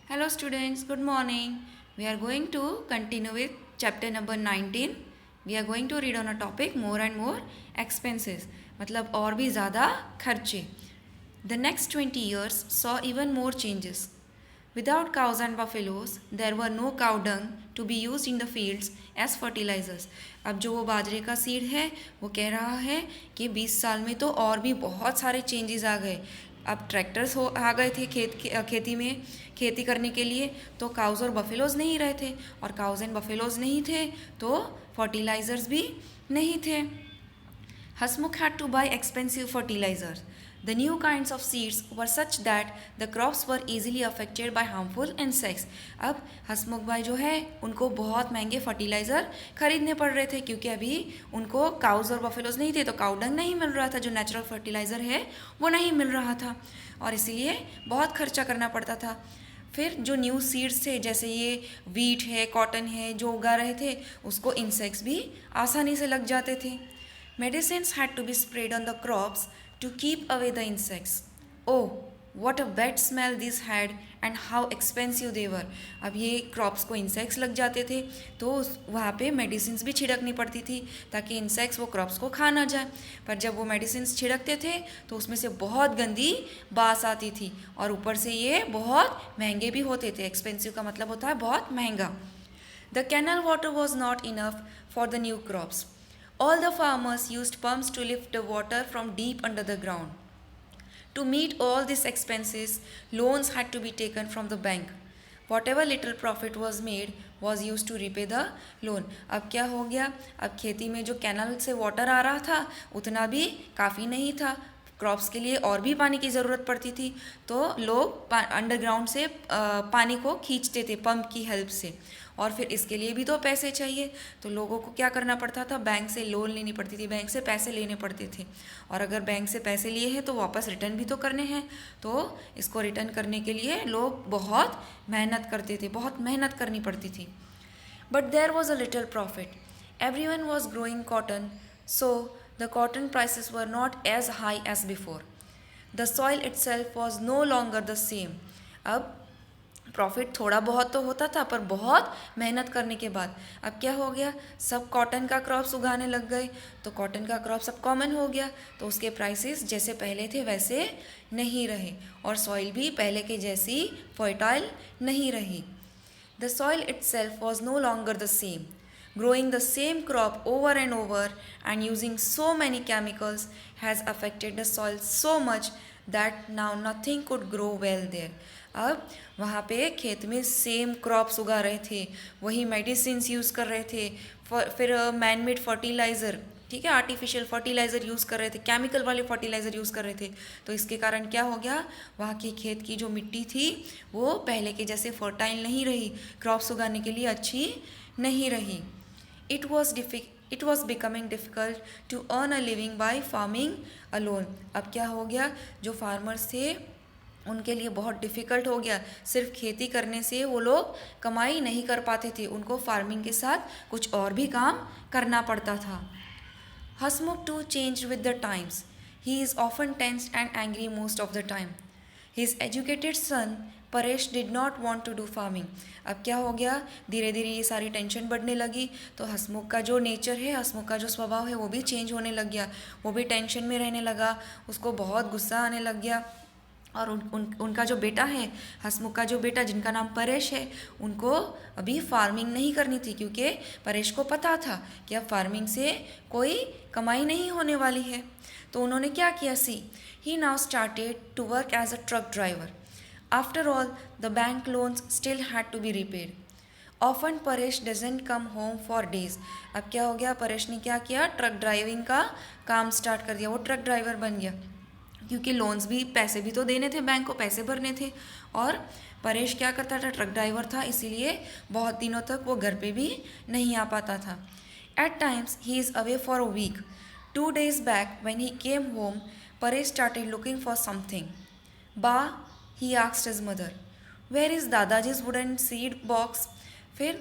Hello students, good morning. We are going to continue with chapter number 19. We are going to read on a topic more and more expenses. मतलब और भी ज़्यादा खर्चे. The next 20 years saw even more changes. Without cows and buffaloes, there were no cow dung to be used in the fields as fertilizers. अब जो वो बाजरे का सीड है वो कह रहा है कि 20 साल में तो और भी बहुत सारे चेंजेस आ गए. अब ट्रैक्टर्स आ गए थे खेती में खेती करने के लिए, तो काउज और बफेलोज नहीं रहे थे, और काउज एंड बफेलोज नहीं थे तो फर्टिलाइजर्स भी नहीं थे. Hasmukh had to buy expensive fertilizers. The new kinds of seeds were such that the crops were easily affected by harmful insects. अब हसमुख भाई जो है उनको बहुत महंगे फर्टिलाइज़र खरीदने पड़ रहे थे, क्योंकि अभी उनको काउज और बफेलोज नहीं थे, तो काउडंग नहीं मिल रहा था, जो नेचुरल फर्टिलाइज़र है वो नहीं मिल रहा था, और इसीलिए बहुत खर्चा करना पड़ता था. फिर जो न्यू सीड्स थे, जैसे ये वीट है, कॉटन है, जो उगा रहे थे, उसको इंसेक्ट्स भी आसानी से लग जाते थे. Medicines had to be sprayed on the crops to keep away the insects. Oh, what a bad smell these had and how expensive they were. अब ये क्रॉप्स को इंसेक्ट्स लग जाते थे, तो वहाँ पे मेडिसिन्स भी छिड़कनी पड़ती थी ताकि इंसेक्ट्स वो क्रॉप्स को खा ना जाए. पर जब वो मेडिसिन्स छिड़कते थे तो उसमें से बहुत गंदी बास आती थी, और ऊपर से ये बहुत महंगे भी होते थे. एक्सपेंसिव का मतलब होता है बहुत महंगा. The canal water was not enough for the new crops. All the farmers used pumps to lift the water from deep under the ground. To meet all these expenses, loans had to be taken from the bank. Whatever little profit was made was used to repay the loan. अब क्या हो गया, अब खेती में जो canal से water आ रहा था उतना भी काफ़ी नहीं था, क्रॉप्स के लिए और भी पानी की ज़रूरत पड़ती थी, तो लोग अंडरग्राउंड से पानी को खींचते थे पंप की हेल्प से, और फिर इसके लिए भी तो पैसे चाहिए, तो लोगों को क्या करना पड़ता था, बैंक से लोन लेनी पड़ती थी, बैंक से पैसे लेने पड़ते थे, और अगर बैंक से पैसे लिए हैं तो वापस रिटर्न भी तो करने हैं, तो इसको रिटर्न करने के लिए लोग बहुत मेहनत करते थे, बहुत मेहनत करनी पड़ती थी. But there was a little profit. Everyone was growing cotton, so the cotton prices were not as high as before. The soil itself was no longer the same. अब प्रॉफिट थोड़ा बहुत तो होता था, पर बहुत मेहनत करने के बाद अब क्या हो गया, सब कॉटन का क्रॉप्स उगाने लग गए, तो कॉटन का क्रॉप सब कॉमन हो गया, तो उसके प्राइसेस जैसे पहले थे वैसे नहीं रहे, और सॉइल भी पहले के जैसी फर्टाइल नहीं रही. The soil itself was no longer the same. Growing the same crop over and over and using so many chemicals has affected the soil so much that now nothing could grow well there. अब वहाँ पे खेत में same crops उगा रहे थे, वही medicines use कर रहे थे, फिर मैन मेड फर्टिलाइज़र, ठीक है, आर्टिफिशियल फर्टिलाइज़र यूज़ कर रहे थे, केमिकल वाले फर्टिलाइज़र यूज़ कर रहे थे, तो इसके कारण क्या हो गया, वहाँ की खेत की जो मिट्टी थी वो पहले के जैसे फर्टाइल नहीं रही, क्रॉप्स उगाने के लिए अच्छी नहीं रही. It was becoming difficult to earn a living by farming alone. अब क्या हो गया, जो फार्मर्स थे उनके लिए बहुत डिफ़िकल्ट हो गया, सिर्फ खेती करने से वो लोग कमाई नहीं कर पाते थे, उनको फार्मिंग के साथ कुछ और भी काम करना पड़ता था. Hasmukh too changed with the times. He is often tense and angry most of the time. His educated son Paresh did not want to do farming. अब क्या हो गया, धीरे धीरे ये सारी टेंशन बढ़ने लगी, तो हसमुख का जो नेचर है, हसमुख का जो स्वभाव है वो भी चेंज होने लग गया, वो भी टेंशन में रहने लगा, उसको बहुत गुस्सा आने लग गया. और उनका जो बेटा है, हसमुख का जो बेटा जिनका नाम परेश है, उनको अभी फार्मिंग नहीं करनी थी, क्योंकि परेश को पता था कि अब फार्मिंग से कोई कमाई नहीं होने वाली है. तो उन्होंने क्या किया, see he now started to work as a truck driver. After all, the bank loans still had to be repaid. Often Paresh doesn't come home for days. अब क्या हो गया, परेश ने क्या किया, ट्रक ड्राइविंग का काम स्टार्ट कर दिया, वो ट्रक ड्राइवर बन गया, क्योंकि लोन्स भी, पैसे भी तो देने थे बैंक को, पैसे भरने थे, और परेश क्या करता था, ट्रक ड्राइवर था, इसीलिए बहुत दिनों तक वो घर पे भी नहीं आ पाता था. At times he is away for a week. 2 days back when he came home, Paresh started looking for something. Ba, he asked his mother, where is दादाजी's wooden seed box? फिर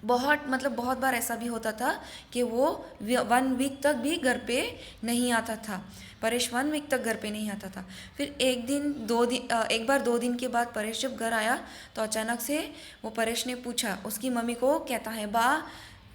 बहुत बार ऐसा भी होता था कि वो 1 वीक तक भी घर पे नहीं आता था। परेश 1 वीक तक घर पे नहीं आता था। फिर एक बार 2 दिन के बाद परेश जब घर आया तो अचानक से वो परेश ने पूछा, उसकी मम्मी को कहता है, बा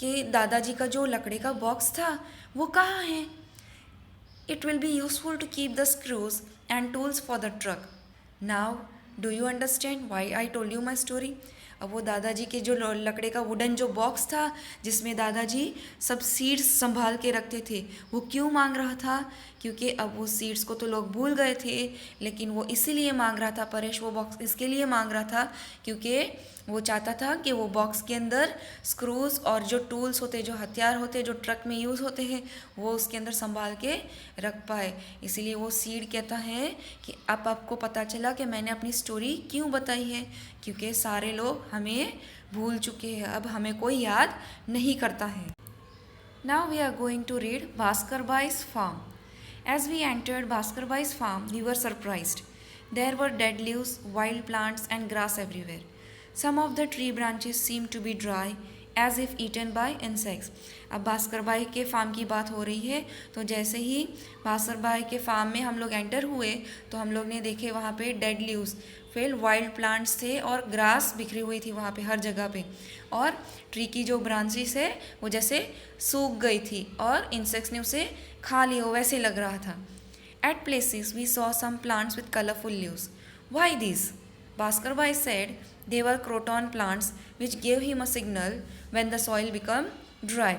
कि दादाजी का जो लकड़े का बॉक्स था वो कहाँ है? It will be useful to keep the screws and tools for the truck. Now, do you understand why I told you my story? अब वो दादाजी के जो लकड़े का वुडन जो बॉक्स था जिसमें दादाजी सब सीड्स संभाल के रखते थे, वो क्यों मांग रहा था? क्योंकि अब वो सीड्स को तो लोग भूल गए थे, लेकिन वो इसीलिए मांग रहा था, परेश वो बॉक्स इसके लिए मांग रहा था क्योंकि वो चाहता था कि वो बॉक्स के अंदर स्क्रूज और जो टूल्स होते, जो हथियार होते, जो ट्रक में यूज़ होते हैं, वो उसके अंदर संभाल के रख पाए। इसीलिए वो सीड कहता है कि अब आपको पता चला कि मैंने अपनी स्टोरी क्यों बताई है, क्योंकि सारे लोग हमें भूल चुके हैं, अब हमें कोई याद नहीं करता है। Now we are going to read Bhaskar Bhai's farm. As we entered Bhaskar Bhai's farm, we were surprised. There were dead leaves, wild plants and grass everywhere. Some of the tree branches seemed to be dry, as if eaten by insects. अब भास्कर भाई के farm की बात हो रही है, तो जैसे ही भास्कर भाई के फार्म में हम लोग एंटर हुए तो हम लोग ने देखे वहाँ पे डेड लीव्स, फिर वाइल्ड प्लांट्स थे और ग्रास बिखरी हुई थी वहाँ पे हर जगह पे, और ट्री की जो ब्रांचेस है वो जैसे सूख गई थी और इंसेक्ट्स ने उसे खा लिया हो वैसे लग रहा था। At places we saw some plants with colorful leaves. Why these? Bhaskar Bhai said they were croton plants which gave him a signal when the soil became dry.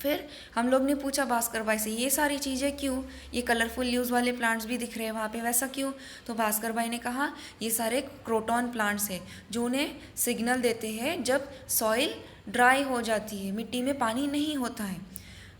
फिर हम लोग ने पूछा भास्कर भाई से, ये सारी चीज़ें क्यों, ये कलरफुल लीव्स वाले प्लांट्स भी दिख रहे हैं वहाँ पे, वैसा क्यों? तो भास्कर भाई ने कहा ये सारे क्रोटॉन प्लांट्स हैं जो उन्हें सिग्नल देते हैं जब सॉइल ड्राई हो जाती है, मिट्टी में पानी नहीं होता है।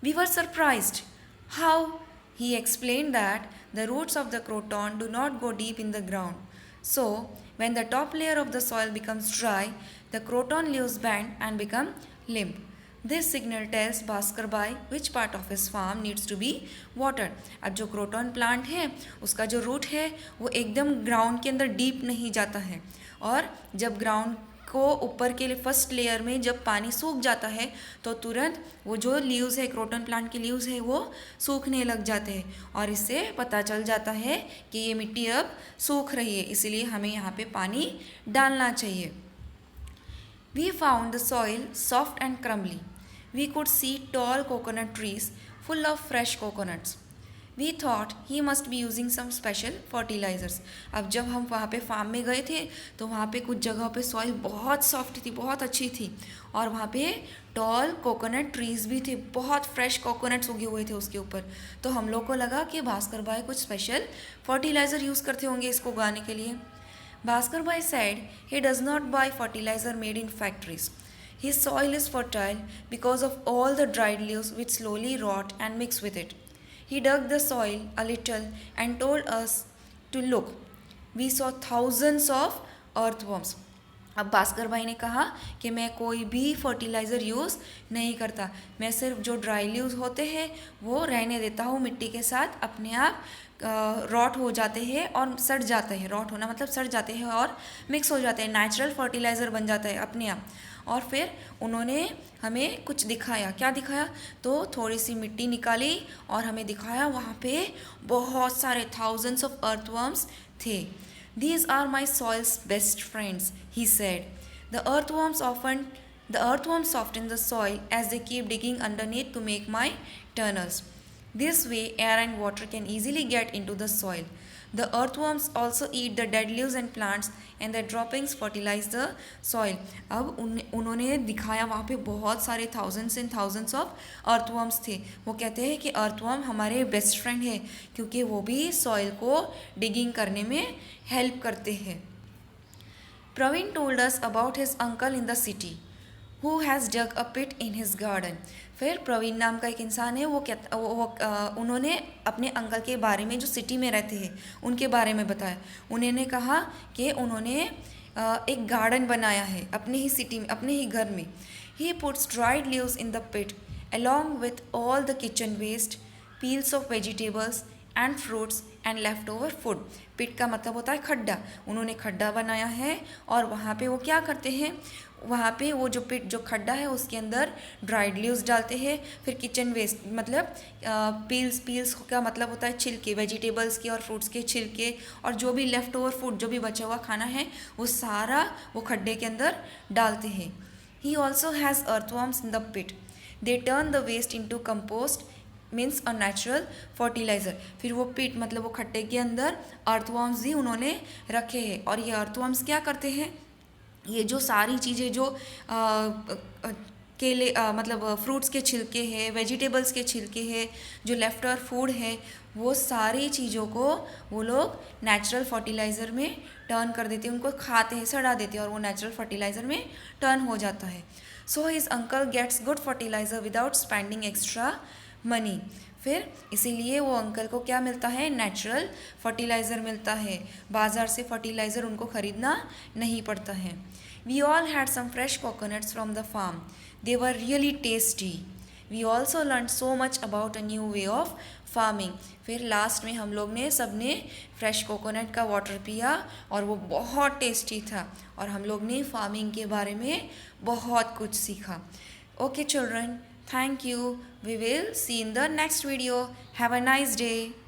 We were surprised how he explained that the roots of the croton do not go deep in the ground. So, when the top layer of the soil becomes dry, the croton leaves bend and become limp. This signal tells Bhaskar Bhai which part of his farm needs to be watered. अब जो croton plant है उसका जो root है वो एकदम ground के अंदर डीप नहीं जाता है, और जब ग्राउंड को ऊपर के लिए फर्स्ट लेयर में जब पानी सूख जाता है तो तुरंत वो जो लीव्स है, क्रोटन प्लांट के लीव्स है, वो सूखने लग जाते हैं, और इससे पता चल जाता है कि ये मिट्टी अब सूख रही है, इसलिए हमें यहाँ पे पानी डालना चाहिए। We found the soil soft and crumbly. We could see tall coconut trees full of fresh coconuts. We thought he must be using some special fertilizers. अब जब हम वहाँ पे फार्म में गए थे तो वहाँ पे कुछ जगहों पे सॉइल बहुत सॉफ्ट थी, बहुत अच्छी थी, और वहाँ पे टॉल कोकोनट ट्रीज भी थे, बहुत फ्रेश कोकोनट्स उगे हुए थे उसके ऊपर। तो हम लोग को लगा कि भास्कर भाई कुछ स्पेशल फर्टिलाइज़र यूज़ करते होंगे इसको उगाने के लिए। भास्कर भाई said he does not buy fertilizer made in factories. His soil is fertile because of all the dried leaves which slowly rot and mix with it. He dug the soil a little and told us to look. We saw thousands of earthworms. अब भास्कर भाई ने कहा कि मैं कोई भी fertiliser use नहीं करता, मैं सिर्फ जो ड्राई लीव्स होते हैं वो रहने देता हूँ मिट्टी के साथ, अपने आप रॉट हो जाते हैं और सड़ जाते हैं, रॉट होना मतलब सड़ जाते हैं और मिक्स हो जाते हैं, नेचुरल फर्टिलाइज़र बन जाता है अपने आप। और फिर उन्होंने हमें कुछ दिखाया, क्या दिखाया? तो थोड़ी सी मिट्टी निकाली और हमें दिखाया वहाँ पे बहुत सारे thousands of earthworms थे। These are my soil's best friends, he said. The earthworms soften the soil as they keep digging underneath to make my tunnels. This way, air and water can easily get into the soil. The earthworms also eat the dead leaves and plants, and their droppings fertilize the soil. अब उन्होंने दिखाया वहाँ पे बहुत सारे thousands and thousands of earthworms थे। वो कहते हैं कि earthworm हमारे बेस्ट फ्रेंड है क्योंकि वो भी सॉइल को डिगिंग करने में हेल्प करते हैं। Praveen told us about his uncle in the city who has dug a pit in his garden. फिर प्रवीण नाम का एक इंसान है, उन्होंने अपने अंकल के बारे में जो सिटी में रहते हैं उनके बारे में बताया। उन्होंने कहा कि उन्होंने एक गार्डन बनाया है अपने ही सिटी में, अपने ही घर में। He puts dried leaves in the pit along with all the kitchen waste, peels of vegetables and fruits and left over food. Pit का मतलब होता है खड्डा, उन्होंने खड्डा बनाया है और वहाँ पे वो क्या करते हैं, वहाँ पे वो जो पिट जो खड्डा है उसके अंदर ड्राइड लीव्स डालते हैं, फिर किचन वेस्ट मतलब पील्स का मतलब होता है छिलके, वेजिटेबल्स के और फ्रूट्स के छिलके, और जो भी लेफ्ट ओवर फूड जो भी बचा हुआ खाना है वो सारा वो खड्डे के अंदर डालते हैं। He also has earthworms in the pit, they turn the waste into compost means a natural fertiliser. फिर वो पिट मतलब वो खड्डे के अंदर अर्थवर्म्स भी उन्होंने रखे हैं, और ये अर्थवर्म्स क्या करते हैं, ये जो सारी चीज़ें जो केले मतलब फ्रूट्स के छिलके हैं, वेजिटेबल्स के छिलके हैं, जो लेफ्ट ओवर फूड है, वो सारी चीज़ों को वो लोग नेचुरल फर्टिलाइज़र में टर्न कर देते हैं, उनको खाते हैं, सड़ा देते हैं और वो नेचुरल फर्टिलाइज़र में टर्न हो जाता है। So his uncle gets good fertiliser without spending extra money. फिर इसीलिए वो अंकल को क्या मिलता है, नेचुरल फर्टिलाइज़र मिलता है, बाज़ार से फर्टिलाइज़र उनको ख़रीदना नहीं पड़ता है। We all had some fresh coconuts from the farm, they were really tasty. We also learn so much about a new way of farming. फिर लास्ट में हम लोग ने सबने फ्रेश कोकोनट का वाटर पिया और वो बहुत टेस्टी था, और हम लोग ने फार्मिंग के बारे में बहुत कुछ सीखा। Okay children, thank you. We will see in the next video. Have a nice day.